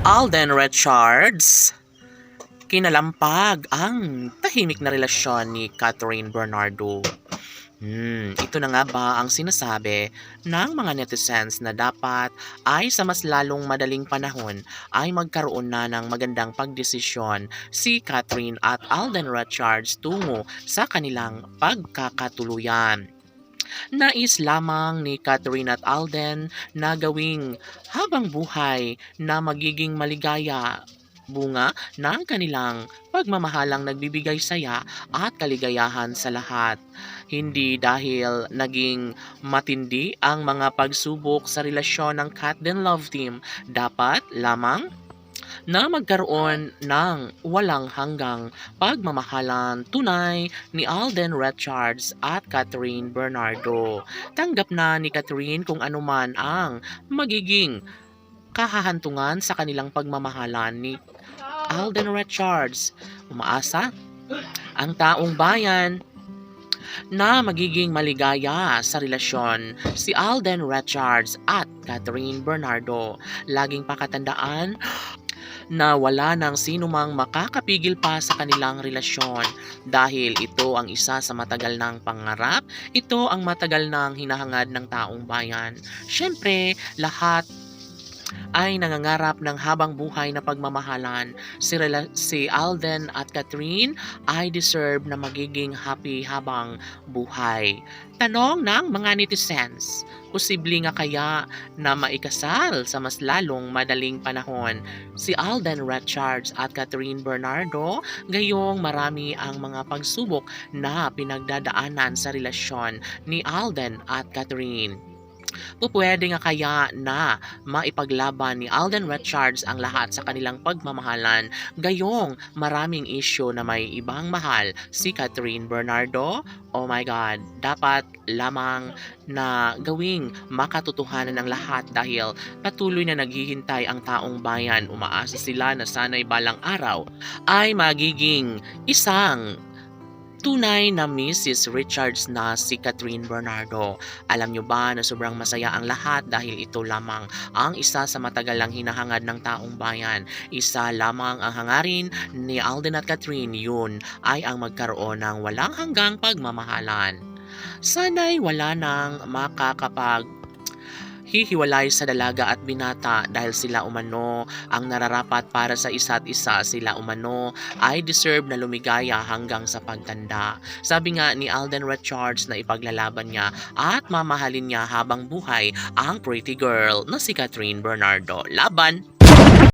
Alden Richards, kinalampag ang tahimik na relasyon ni Catherine Bernardo. Ito na nga ba ang sinasabi ng mga netizens na dapat ay sa mas lalong madaling panahon ay magkaroon na ng magandang pagdesisyon si Catherine at Alden Richards tungo sa kanilang pagkakatuluyan. Nais lamang ni Catherine at Alden na gawing habang buhay na magiging maligaya, bunga ng kanilang pagmamahalang nagbibigay saya at kaligayahan sa lahat. Hindi dahil naging matindi ang mga pagsubok sa relasyon ng Cat Den Love Team, dapat lamang na magkaroon ng walang hanggang pagmamahalan tunay ni Alden Richards at Catherine Bernardo. Tanggap na ni Catherine kung anuman ang magiging kahahantungan sa kanilang pagmamahalan ni Alden Richards. Umaasa ang taong bayan na magiging maligaya sa relasyon si Alden Richards at Catherine Bernardo. Laging pakatandaan na wala nang sinumang makakapigil pa sa kanilang relasyon dahil ito ang isa sa matagal ng pangarap, ito ang matagal ng hinahangad ng taong bayan. Siyempre, lahat ay nangangarap ng habang buhay na pagmamahalan. Si Alden at Catherine ay deserve na magiging happy habang buhay. Tanong ng mga netizens, posible nga kaya na maikasal sa mas lalong madaling panahon si Alden Richards at Catherine Bernardo? Gayong marami ang mga pagsubok na pinagdadaanan sa relasyon ni Alden at Catherine. Pupwede nga kaya na maipaglaban ni Alden Richards ang lahat sa kanilang pagmamahalan, gayong maraming issue na may ibang mahal si Catherine Bernardo? Oh my God, dapat lamang na gawing makatotohanan ng lahat dahil patuloy na naghihintay ang taong bayan. Umaasa sila na sana'y balang araw ay magiging isang tunay na Mrs. Richards na si Catherine Bernardo. Alam nyo ba na sobrang masaya ang lahat dahil ito lamang ang isa sa matagal lang hinahangad ng taong bayan. Isa lamang ang hangarin ni Alden at Catherine, yun ay ang magkaroon ng walang hanggang pagmamahalan. Sana'y wala nang makakapag hihiwalay sa dalaga at binata dahil sila umano ang nararapat para sa isa't isa. Sila umano ay deserve na lumigaya hanggang sa pagtanda. Sabi nga ni Alden Richards na ipaglalaban niya at mamahalin niya habang buhay ang pretty girl na si Catherine Bernardo. Laban!